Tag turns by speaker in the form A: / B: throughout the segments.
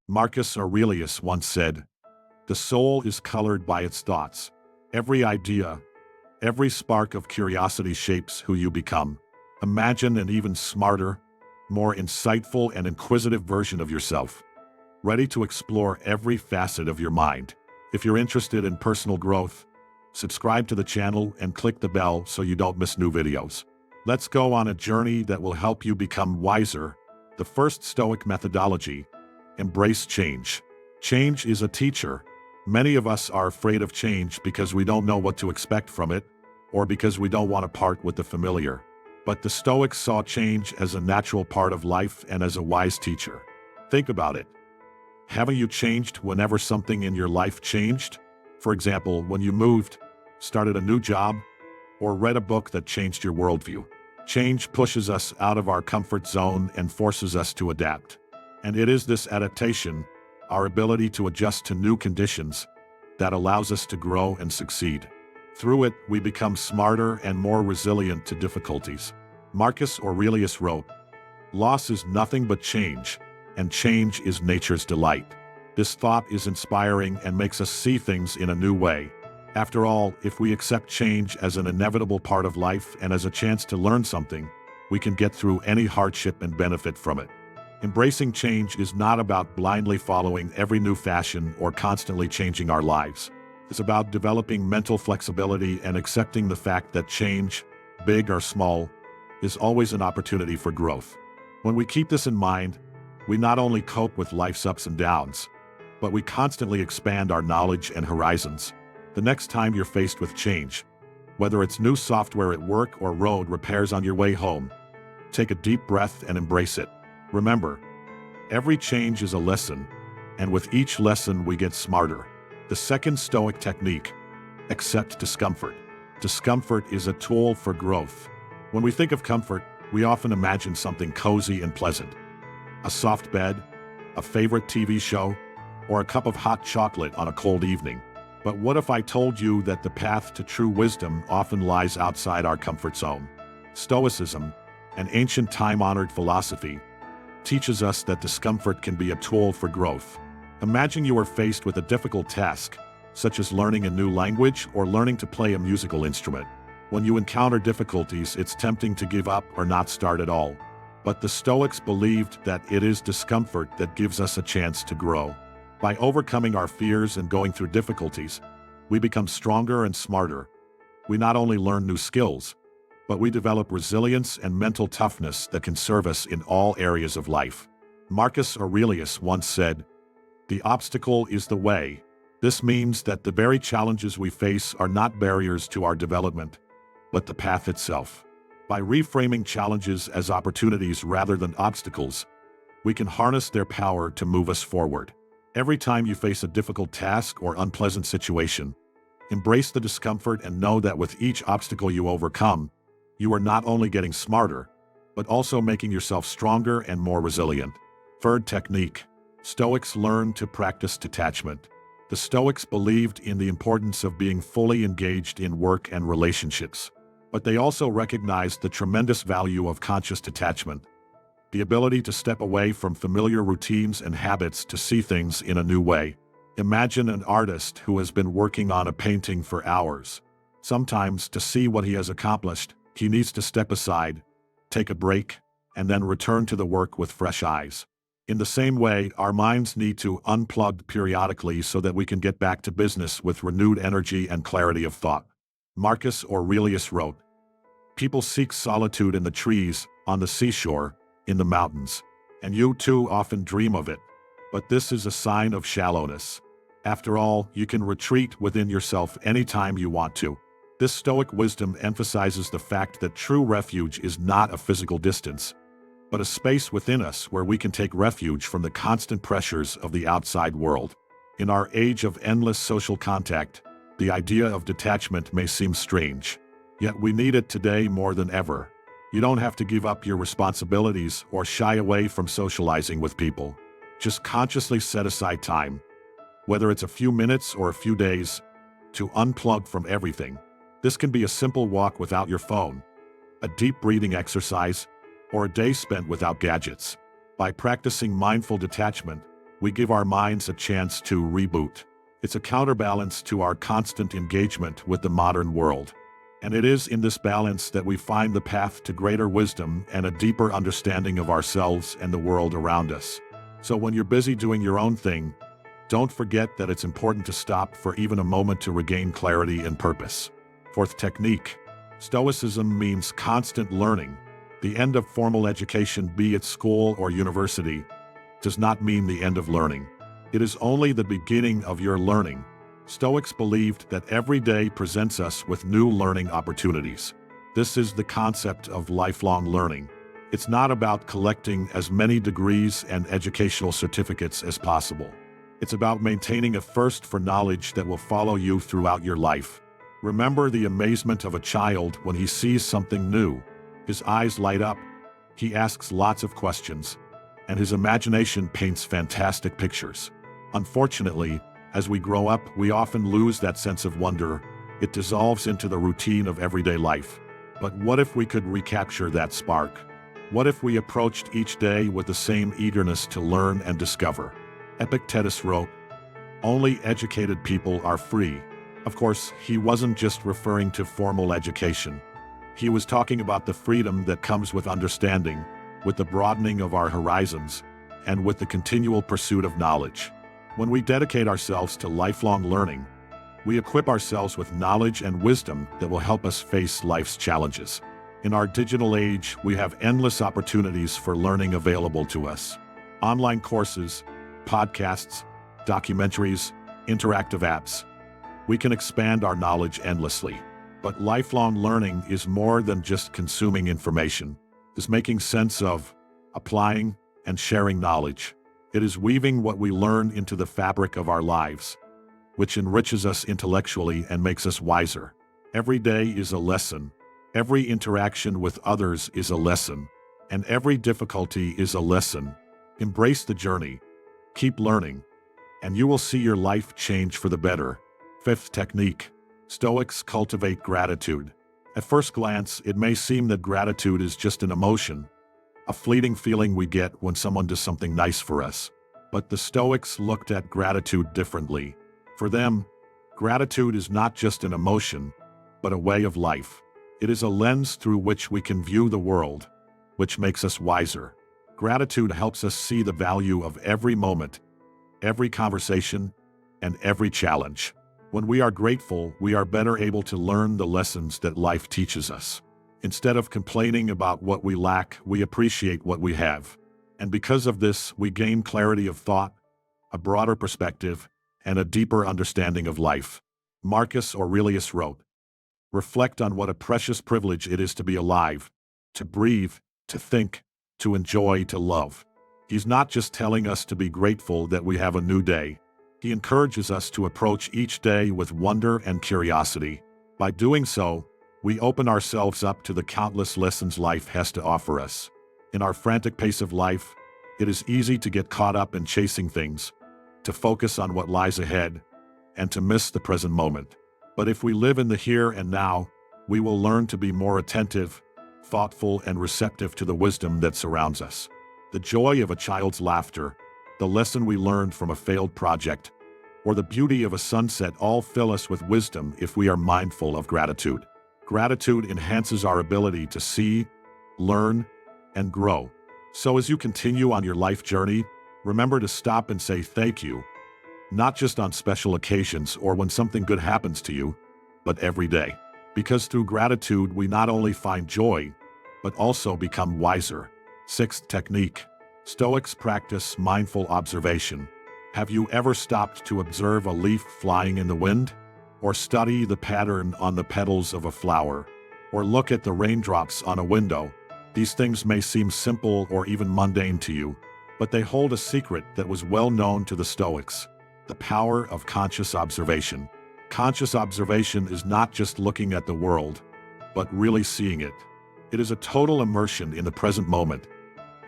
A: Marcus Aurelius once said, "The soul is colored by its thoughts. Every idea, every spark of curiosity shapes who you become. Imagine an even smarter, more insightful and inquisitive version of yourself, ready to explore every facet of your mind." If you're interested in personal growth, subscribe to the channel and click the bell so you don't miss new videos. Let's go on a journey that will help you become wiser. The first Stoic methodology: embrace change. Change is a teacher. Many of us are afraid of change because we don't know what to expect from it, or because we don't want to part with the familiar. But the Stoics saw change as a natural part of life and as a wise teacher. Think about it. Haven't you changed whenever something in your life changed? For example, when you moved, started a new job, or read a book that changed your worldview. Change pushes us out of our comfort zone and forces us to adapt. And it is this adaptation, our ability to adjust to new conditions, that allows us to grow and succeed. Through it, we become smarter and more resilient to difficulties. Marcus Aurelius wrote, "Loss is nothing but change, and change is nature's delight." This thought is inspiring and makes us see things in a new way. After all, if we accept change as an inevitable part of life and as a chance to learn something, we can get through any hardship and benefit from it. Embracing change is not about blindly following every new fashion or constantly changing our lives. It's about developing mental flexibility and accepting the fact that change, big or small, is always an opportunity for growth. When we keep this in mind, we not only cope with life's ups and downs, but we constantly expand our knowledge and horizons. The next time you're faced with change, whether it's new software at work or road repairs on your way home, take a deep breath and embrace it. Remember, every change is a lesson, and with each lesson we get smarter. The second Stoic technique: accept discomfort. Discomfort is a tool for growth. When we think of comfort, we often imagine something cozy and pleasant. A soft bed, a favorite TV show, or a cup of hot chocolate on a cold evening. But what if I told you that the path to true wisdom often lies outside our comfort zone? Stoicism, an ancient time-honored philosophy, teaches us that discomfort can be a tool for growth. Imagine you are faced with a difficult task, such as learning a new language or learning to play a musical instrument. When you encounter difficulties, it's tempting to give up or not start at all. But the Stoics believed that it is discomfort that gives us a chance to grow. By overcoming our fears and going through difficulties, we become stronger and smarter. We not only learn new skills, but we develop resilience and mental toughness that can serve us in all areas of life. Marcus Aurelius once said, "The obstacle is the way." This means that the very challenges we face are not barriers to our development, but the path itself. By reframing challenges as opportunities rather than obstacles, we can harness their power to move us forward. Every time you face a difficult task or unpleasant situation, embrace the discomfort and know that with each obstacle you overcome, you are not only getting smarter, but also making yourself stronger and more resilient. Third technique: Stoics learn to practice detachment. The Stoics believed in the importance of being fully engaged in work and relationships, but they also recognized the tremendous value of conscious detachment, the ability to step away from familiar routines and habits to see things in a new way. Imagine an artist who has been working on a painting for hours. Sometimes, to see what he has accomplished, he needs to step aside, take a break, and then return to the work with fresh eyes. In the same way, our minds need to unplug periodically so that we can get back to business with renewed energy and clarity of thought. Marcus Aurelius wrote, "People seek solitude in the trees, on the seashore, in the mountains, and you too often dream of it. But this is a sign of shallowness. After all, you can retreat within yourself anytime you want to." This Stoic wisdom emphasizes the fact that true refuge is not a physical distance, but a space within us where we can take refuge from the constant pressures of the outside world. In our age of endless social contact, the idea of detachment may seem strange, yet we need it today more than ever. You don't have to give up your responsibilities or shy away from socializing with people. Just consciously set aside time, whether it's a few minutes or a few days, to unplug from everything. This can be a simple walk without your phone, a deep breathing exercise, or a day spent without gadgets. By practicing mindful detachment, we give our minds a chance to reboot. It's a counterbalance to our constant engagement with the modern world. And it is in this balance that we find the path to greater wisdom and a deeper understanding of ourselves and the world around us. So when you're busy doing your own thing, don't forget that it's important to stop for even a moment to regain clarity and purpose. Fourth technique. Stoicism means constant learning. The end of formal education, be it school or university, does not mean the end of learning. It is only the beginning of your learning. Stoics believed that every day presents us with new learning opportunities. This is the concept of lifelong learning. It's not about collecting as many degrees and educational certificates as possible. It's about maintaining a thirst for knowledge that will follow you throughout your life. Remember the amazement of a child when he sees something new. His eyes light up, he asks lots of questions, and his imagination paints fantastic pictures. Unfortunately, as we grow up, we often lose that sense of wonder. It dissolves into the routine of everyday life. But what if we could recapture that spark? What if we approached each day with the same eagerness to learn and discover? Epictetus wrote, "Only educated people are free." Of course, he wasn't just referring to formal education. He was talking about the freedom that comes with understanding, with the broadening of our horizons, and with the continual pursuit of knowledge. When we dedicate ourselves to lifelong learning, we equip ourselves with knowledge and wisdom that will help us face life's challenges. In our digital age, we have endless opportunities for learning available to us. Online courses, podcasts, documentaries, interactive apps. We can expand our knowledge endlessly. But lifelong learning is more than just consuming information. It's making sense of, applying, and sharing knowledge. It is weaving what we learn into the fabric of our lives, which enriches us intellectually and makes us wiser. Every day is a lesson. Every interaction with others is a lesson. And every difficulty is a lesson. Embrace the journey. Keep learning. And you will see your life change for the better. Fifth technique. Stoics cultivate gratitude. At first glance, it may seem that gratitude is just an emotion, a fleeting feeling we get when someone does something nice for us. But the Stoics looked at gratitude differently. For them, gratitude is not just an emotion, but a way of life. It is a lens through which we can view the world, which makes us wiser. Gratitude helps us see the value of every moment, every conversation, and every challenge. When we are grateful, we are better able to learn the lessons that life teaches us. Instead of complaining about what we lack, we appreciate what we have. And because of this, we gain clarity of thought, a broader perspective, and a deeper understanding of life. Marcus Aurelius wrote, "Reflect on what a precious privilege it is to be alive, to breathe, to think, to enjoy, to love." He's not just telling us to be grateful that we have a new day. He encourages us to approach each day with wonder and curiosity. By doing so, we open ourselves up to the countless lessons life has to offer us. In our frantic pace of life, it is easy to get caught up in chasing things, to focus on what lies ahead, and to miss the present moment. But if we live in the here and now, we will learn to be more attentive, thoughtful, and receptive to the wisdom that surrounds us. The joy of a child's laughter, the lesson we learned from a failed project, or the beauty of a sunset all fill us with wisdom if we are mindful of gratitude. Gratitude enhances our ability to see, learn, and grow. So as you continue on your life journey, remember to stop and say thank you, not just on special occasions or when something good happens to you, but every day. Because through gratitude, we not only find joy, but also become wiser. Sixth technique. Stoics practice mindful observation. Have you ever stopped to observe a leaf flying in the wind? Or study the pattern on the petals of a flower? Or look at the raindrops on a window? These things may seem simple or even mundane to you, but they hold a secret that was well known to the Stoics: the power of conscious observation. Conscious observation is not just looking at the world, but really seeing it. It is a total immersion in the present moment.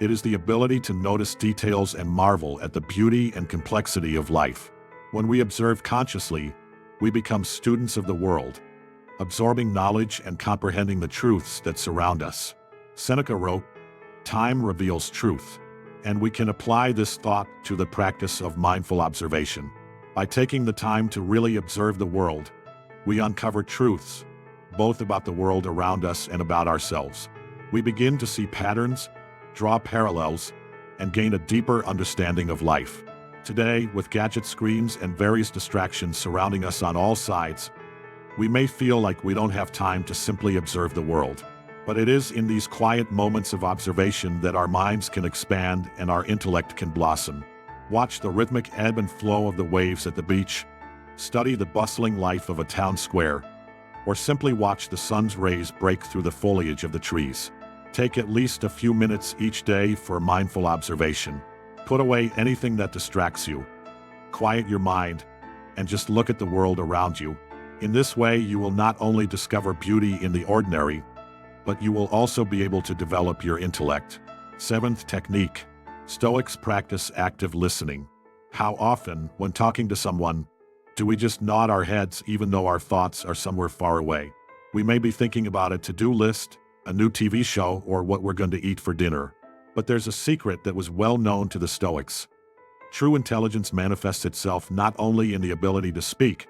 A: It is the ability to notice details and marvel at the beauty and complexity of life. When we observe consciously, we become students of the world, absorbing knowledge and comprehending the truths that surround us. Seneca wrote, "Time reveals truth, And we can apply this thought to the practice of mindful observation. By taking the time to really observe the world, we uncover truths, both about the world around us and about ourselves. We begin to see patterns, draw parallels, and gain a deeper understanding of life. Today, with gadget screens and various distractions surrounding us on all sides, we may feel like we don't have time to simply observe the world. But it is in these quiet moments of observation that our minds can expand and our intellect can blossom. Watch the rhythmic ebb and flow of the waves at the beach, study the bustling life of a town square, or simply watch the sun's rays break through the foliage of the trees. Take at least a few minutes each day for mindful observation. Put away anything that distracts you. Quiet your mind, and just look at the world around you. In this way, you will not only discover beauty in the ordinary, but you will also be able to develop your intellect. 7th technique. Stoics practice active listening. How often, when talking to someone, do we just nod our heads even though our thoughts are somewhere far away? We may be thinking about a to-do list, a new TV show, or what we're going to eat for dinner. But there's a secret that was well known to the Stoics. True intelligence manifests itself not only in the ability to speak,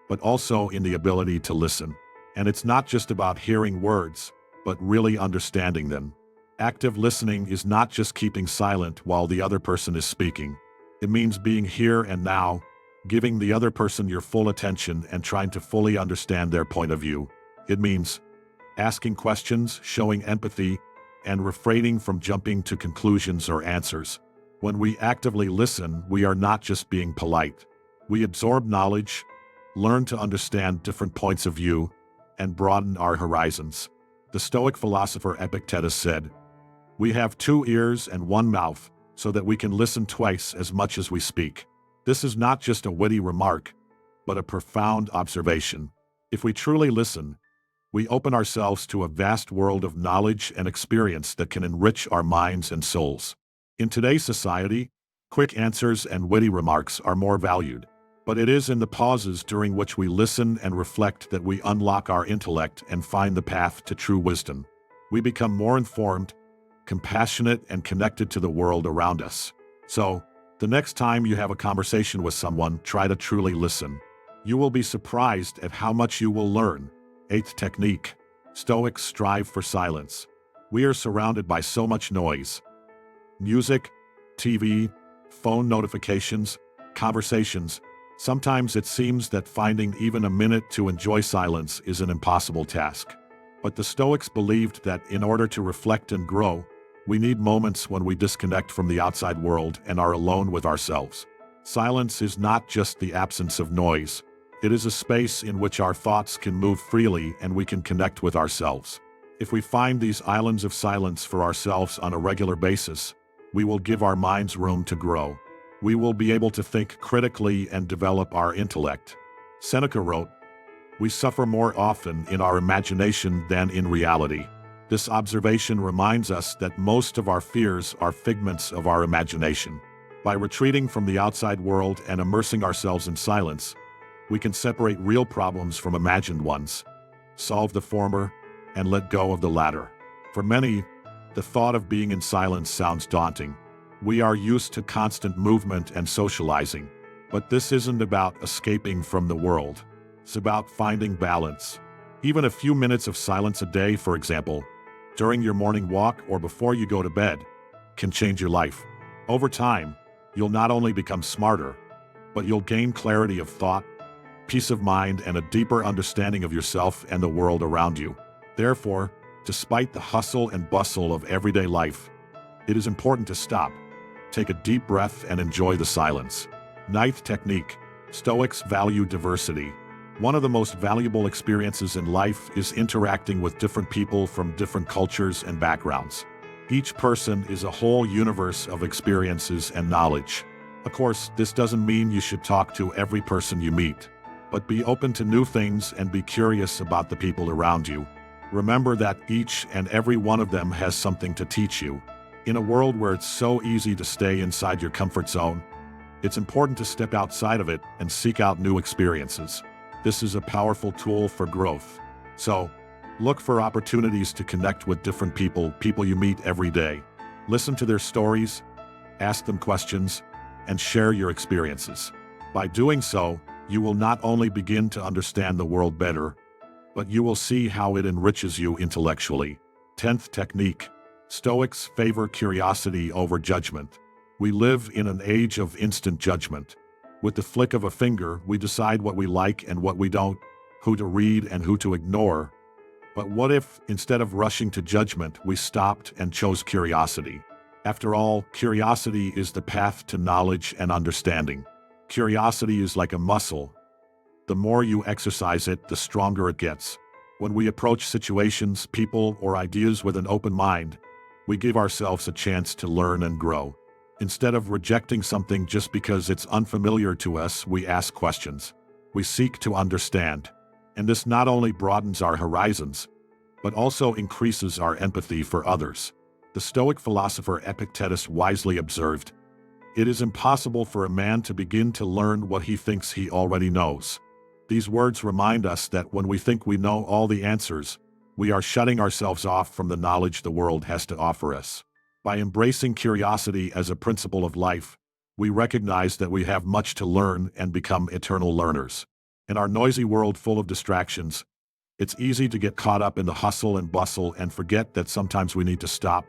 A: but also in the ability to listen. And it's not just about hearing words, but really understanding them. Active listening is not just keeping silent while the other person is speaking. It means being here and now, giving the other person your full attention and trying to fully understand their point of view. It means asking questions, showing empathy, and refraining from jumping to conclusions or answers. When we actively listen, we are not just being polite. We absorb knowledge, learn to understand different points of view, and broaden our horizons. The Stoic philosopher Epictetus said, "We have 2 ears and 1 mouth, so that we can listen twice as much as we speak." This is not just a witty remark, but a profound observation. If we truly listen, we open ourselves to a vast world of knowledge and experience that can enrich our minds and souls. In today's society, quick answers and witty remarks are more valued. But it is in the pauses during which we listen and reflect that we unlock our intellect and find the path to true wisdom. We become more informed, compassionate, and connected to the world around us. So, the next time you have a conversation with someone, try to truly listen. You will be surprised at how much you will learn. 8th technique. Stoics strive for silence. We are surrounded by so much noise. Music, TV, phone notifications, conversations. Sometimes it seems that finding even a minute to enjoy silence is an impossible task. But the Stoics believed that in order to reflect and grow, we need moments when we disconnect from the outside world and are alone with ourselves. Silence is not just the absence of noise. It is a space in which our thoughts can move freely and we can connect with ourselves. If we find these islands of silence for ourselves on a regular basis, we will give our minds room to grow. We will be able to think critically and develop our intellect. Seneca wrote, "We suffer more often in our imagination than in reality." This observation reminds us that most of our fears are figments of our imagination. By retreating from the outside world and immersing ourselves in silence, we can separate real problems from imagined ones, solve the former, and let go of the latter. For many, the thought of being in silence sounds daunting. We are used to constant movement and socializing. But this isn't about escaping from the world. It's about finding balance. Even a few minutes of silence a day, for example, during your morning walk or before you go to bed, can change your life. Over time, you'll not only become smarter, but you'll gain clarity of thought, peace of mind, and a deeper understanding of yourself and the world around you. Therefore, despite the hustle and bustle of everyday life, it is important to stop, take a deep breath, and enjoy the silence. 9th technique. Stoics value diversity. One of the most valuable experiences in life is interacting with different people from different cultures and backgrounds. Each person is a whole universe of experiences and knowledge. Of course, this doesn't mean you should talk to every person you meet, but be open to new things and be curious about the people around you. Remember that each and every one of them has something to teach you. In a world where it's so easy to stay inside your comfort zone, it's important to step outside of it and seek out new experiences. This is a powerful tool for growth. So, look for opportunities to connect with different people you meet every day. Listen to their stories, ask them questions, and share your experiences. By doing so, you will not only begin to understand the world better, but you will see how it enriches you intellectually. 10th technique. Stoics favor curiosity over judgment. We live in an age of instant judgment. With the flick of a finger, we decide what we like and what we don't, who to read and who to ignore. But what if, instead of rushing to judgment, we stopped and chose curiosity? After all, curiosity is the path to knowledge and understanding. Curiosity is like a muscle. The more you exercise it, the stronger it gets. When we approach situations, people, or ideas with an open mind, we give ourselves a chance to learn and grow. Instead of rejecting something just because it's unfamiliar to us, we ask questions. We seek to understand. And this not only broadens our horizons, but also increases our empathy for others. The Stoic philosopher Epictetus wisely observed, "It is impossible for a man to begin to learn what he thinks he already knows." These words remind us that when we think we know all the answers, we are shutting ourselves off from the knowledge the world has to offer us. By embracing curiosity as a principle of life, we recognize that we have much to learn and become eternal learners. In our noisy world full of distractions, it's easy to get caught up in the hustle and bustle and forget that sometimes we need to stop,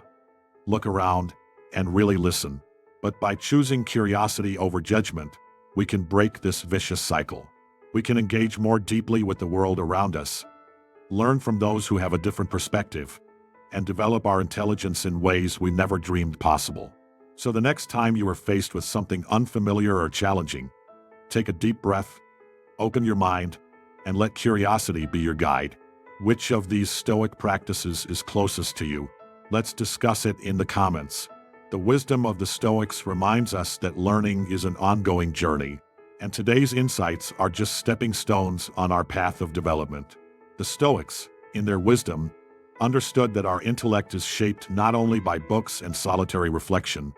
A: look around, and really listen. But by choosing curiosity over judgment, we can break this vicious cycle. We can engage more deeply with the world around us, learn from those who have a different perspective, and develop our intelligence in ways we never dreamed possible. So the next time you are faced with something unfamiliar or challenging, take a deep breath, open your mind, and let curiosity be your guide. Which of these Stoic practices is closest to you? Let's discuss it in the comments. The wisdom of the Stoics reminds us that learning is an ongoing journey, and today's insights are just stepping stones on our path of development. The Stoics, in their wisdom, understood that our intellect is shaped not only by books and solitary reflection,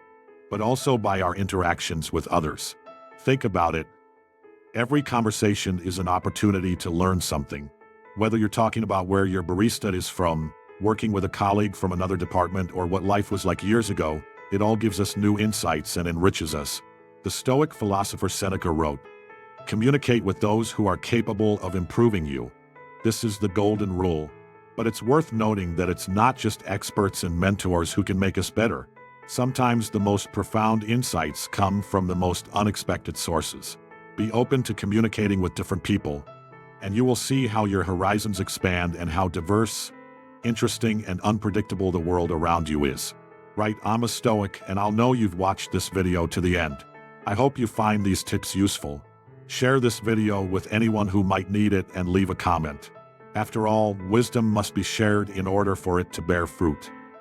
A: but also by our interactions with others. Think about it. Every conversation is an opportunity to learn something. Whether you're talking about where your barista is from, working with a colleague from another department, or what life was like years ago, it all gives us new insights and enriches us. The Stoic philosopher Seneca wrote, "Communicate with those who are capable of improving you. This is the golden rule." But it's worth noting that it's not just experts and mentors who can make us better. Sometimes the most profound insights come from the most unexpected sources. Be open to communicating with different people, and you will see how your horizons expand and how diverse, interesting, and unpredictable the world around you is. Right, I'm a Stoic, and I'll know you've watched this video to the end. I hope you find these tips useful. Share this video with anyone who might need it and leave a comment. After all, wisdom must be shared in order for it to bear fruit.